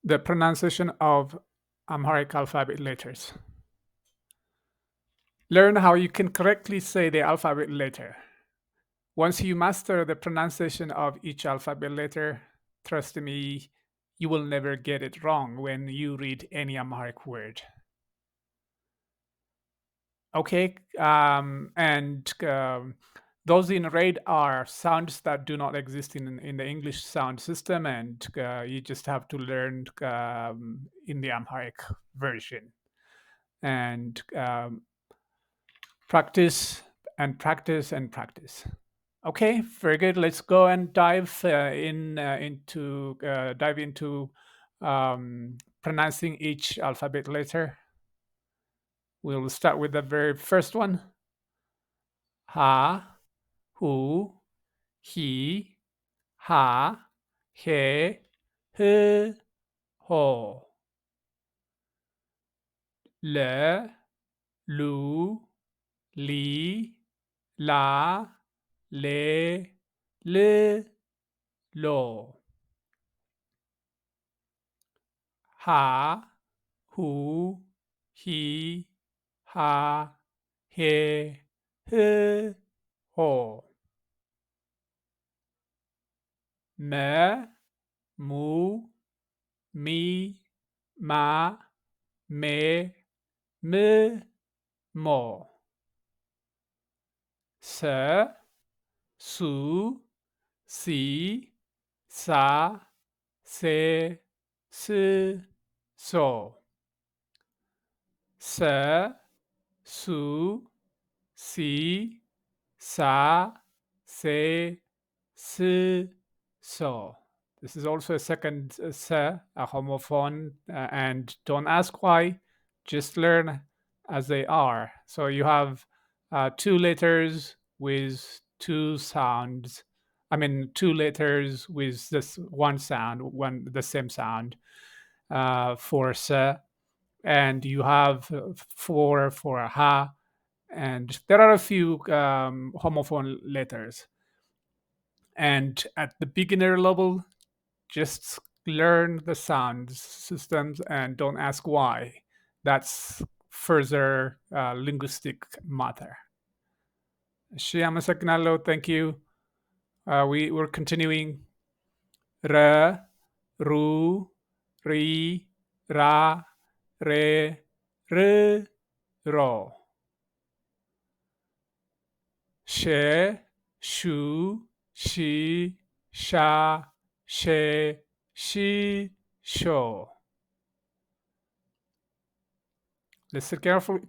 the pronunciation of Amharic alphabet letters. Learn how you can correctly say the alphabet letter. Once you master the pronunciation of each alphabet letter, trust me, you will never get it wrong when you read any Amharic word. Okay, those in red are sounds that do not exist in the English sound system, and you just have to learn in the Amharic version. And practice and practice and practice. Okay, very good. Let's go and dive into pronouncing each alphabet letter. We'll start with the very first one. Ha, hu, he, ha, he, ho. Le, lu, li, la, le, lo. Ha, hu, he, ha, he, ho. Me, mu, mi, ma, me, mo. Se, su, si, sa, se, so. Se, su, si, sa, se, so. This is also a second se, a homophone, and don't ask why, just learn as they are. So you have two letters with two sounds. I mean, two letters with this one sound, the same sound for se, and you have four for a ha, and there are a few homophone letters. And at the beginner level, just learn the sound systems and don't ask why. That's further linguistic matter. እሺ አመሰግናለሁ. Thank you. We're continuing. ረ ሩ ሪ ራ ሬ ር ሮ ሼ ሹ ሺ ሻ ሼ ሺ ሾ. Listen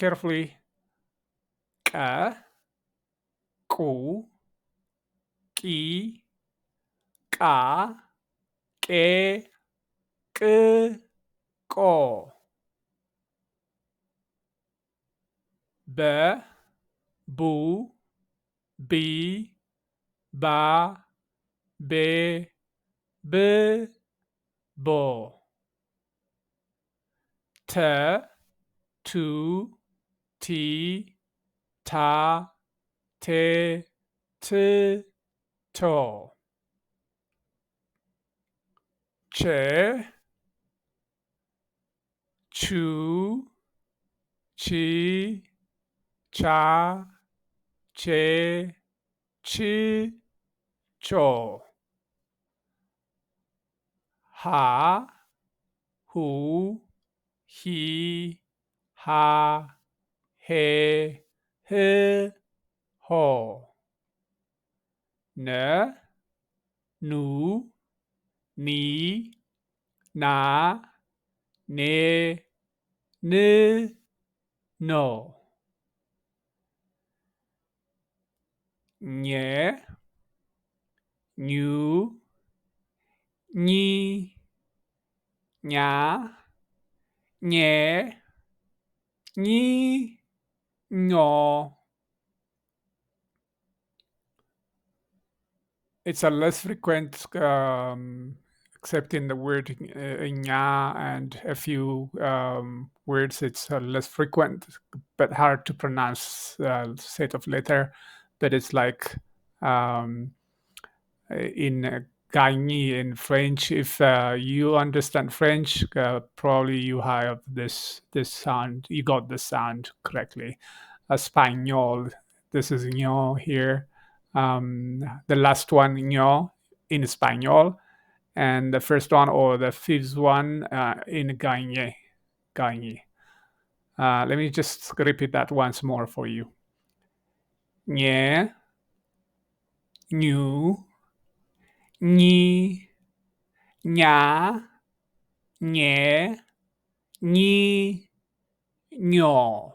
carefully. ቀ ቁ ቂ ቃ ቄ ቅ ቆ በ ቡ ቢ ባ ቤ ብ ቦ ተ ቱ ቲ ታ ቴ ት ቶ ቼ ቹ ቺ ቻ ቼ ች ቾ ሃ ሁ ሂ ሃ ሄ ህ ሆ ነ ኑ ኒ ና ኔ ን ኖ ኘ ኙ ኚ ኛ ኘ ኚ ኞ. It's a less frequent, except in the word nya and a few words. It's less frequent, but hard to pronounce set of letter. But it's like in gagné in French. If you understand French, probably you have this sound. You got the sound correctly. Espagnol. This is ño here. The last one ño in Espanol, and the first one or the fifth one in gagné. Gagné. Let me just repeat that once more for you. Ñe, ñu, ñi, ña, ñe, ñi, ño.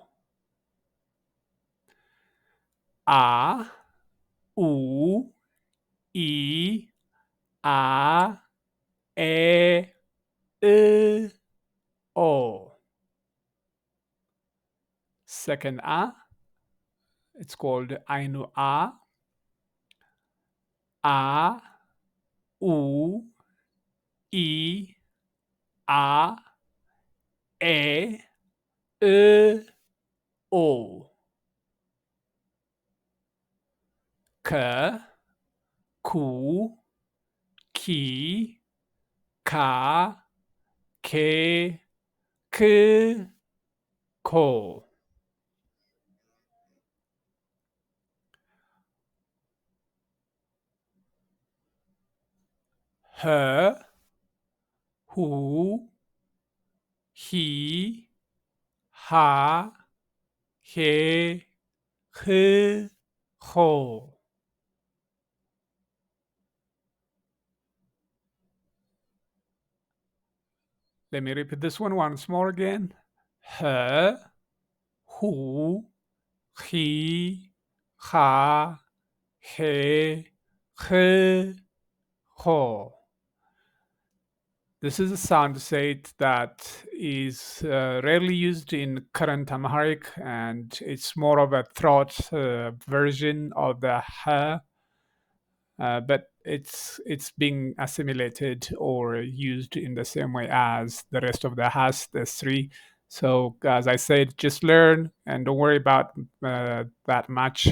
A, u, I, a, e, o. Second A, it's called Ainu A, U, I, a, e, o. K, ku, ki, ka, ke, k, ko. H, hu, he, ha, he, ho. Let me repeat this one once more again. H, hu, he, ha, he, ho. This is a sound set that is rarely used in current Amharic, and it's more of a throat version of the h, but it's being assimilated or used in the same way as the rest of the has, the three. So as I said, just learn and don't worry about that much.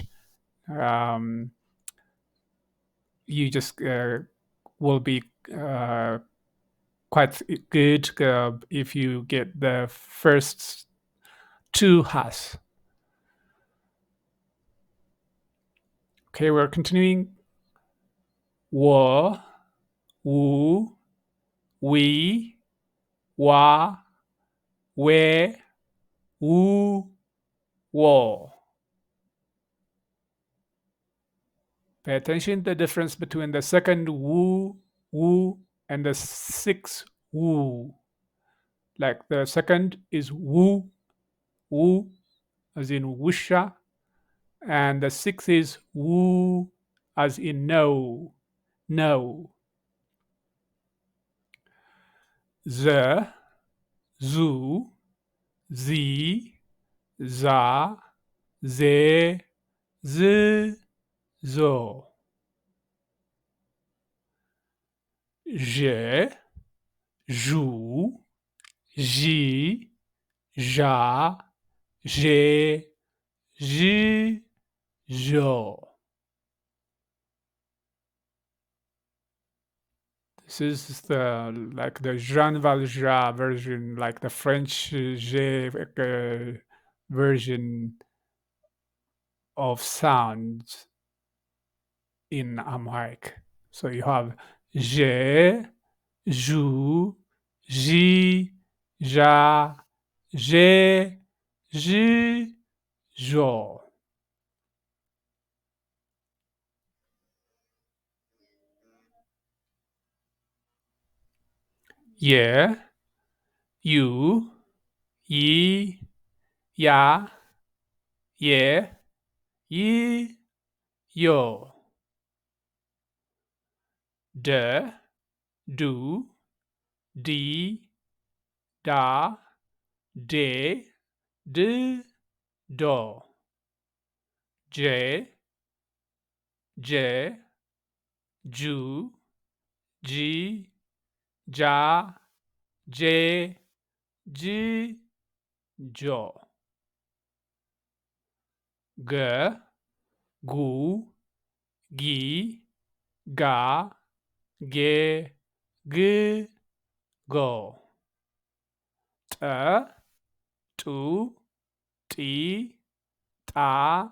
You just will be quite good if you get the first two has. Okay, we're continuing. Wo, wu, we, wa, we, wu, wo. Pay attention to the difference between the second wu, and the sixth wu. Like the second is wu, as in wusha, and the sixth is wu, as in no. Z, zu, zi, za, ze, z, zo. Je, jou, ji, ja, je, ji, jo. This is the Jean Valjean version, like the French version of sounds in Amharic. So you have je, jou, ji, ja, je, ji, jo. Ye, you, yi, ya, ye, yi, yo. De, do, di, da, de, do. Je, ju, ji, ja, je, ji, jo. G, gu, gi, ga, ge, g, go. T, tu, ti, ta,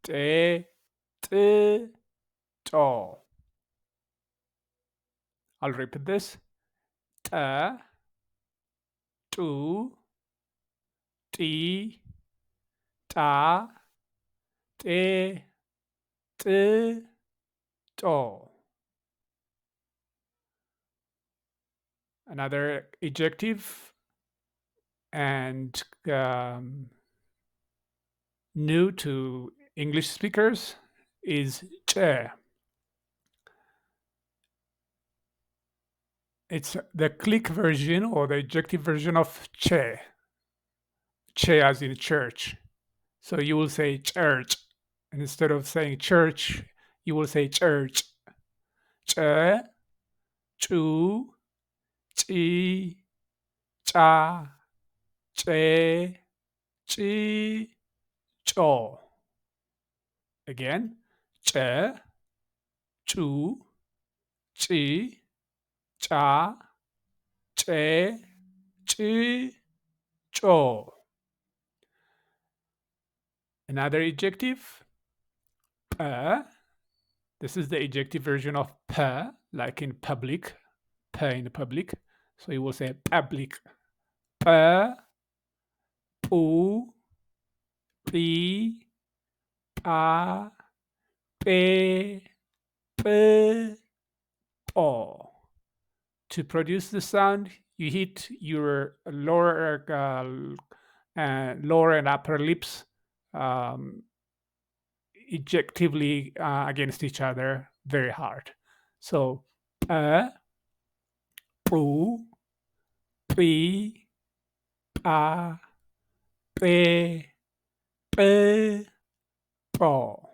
te, t, to. I'll repeat this. T, tu, ti, ta, te, t, to. Another adjective and new to English speakers is che. It's the click version or the adjective version of che. Che as in church. So you will say church. And instead of saying church, you will say church. Che, chu, chi, cha, che, chi, cho. Again, che, chu, chi, cha, che, chi, cho. Another adjective, pe. This is the adjective version of pe, like in public, pe in public. So you will say public. Pe, pu, pi, pa, pe, pe, po. To produce the sound, you hit your lower and upper lips ejectively against each other very hard. So, pu, pi, pa, pe, pe, po.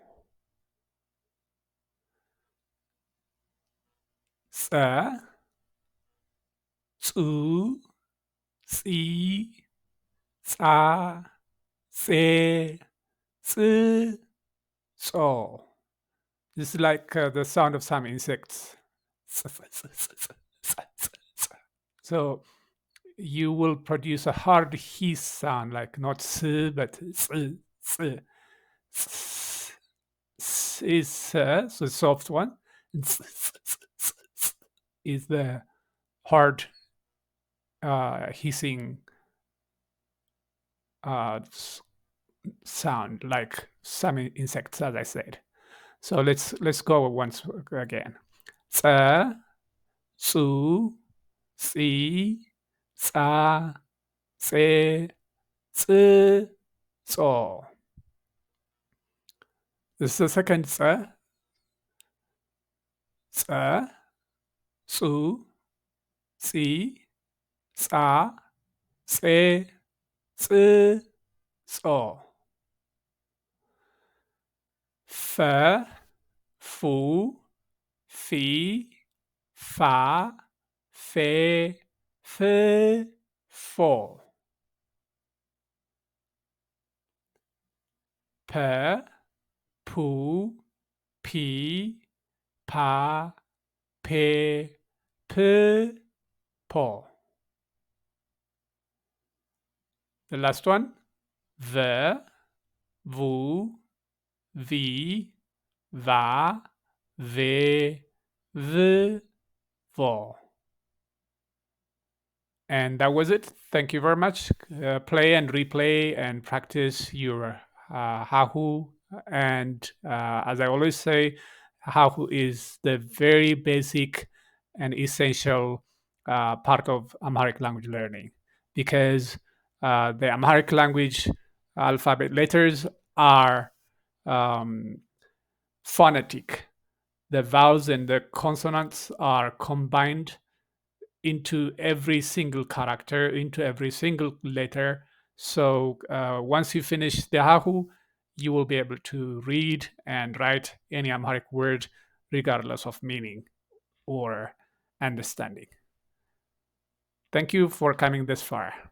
Sa, tsu, si, sa, se, tsu, so. This is like the sound of some insects. So you will produce a hard hiss sound, like not s, but s. S is so the soft one. And is the hard hissing sound, like some insects, as I said. So let's go once again. Tsa, tsu, si, sa, se, tsu, so. This is the second tsa. Tsa, tsu, si, sa, se, tsu, so. Fe, fu, fi, fa, fe, fe, fo. Pe, pu, pi, pa, pe, pe, po. The last one. Ve, vu, vi, va, ve, v, vo. And that was it. Thank you very much. Play and replay and practice your hahu. And as I always say, hahu is the very basic and essential part of Amharic language learning, because the Amharic language alphabet letters are phonetic. The vowels and the consonants are combined into every single character, into every single letter. So once you finish the hahu, you will be able to read and write any Amharic word regardless of meaning or understanding. Thank you for coming this far.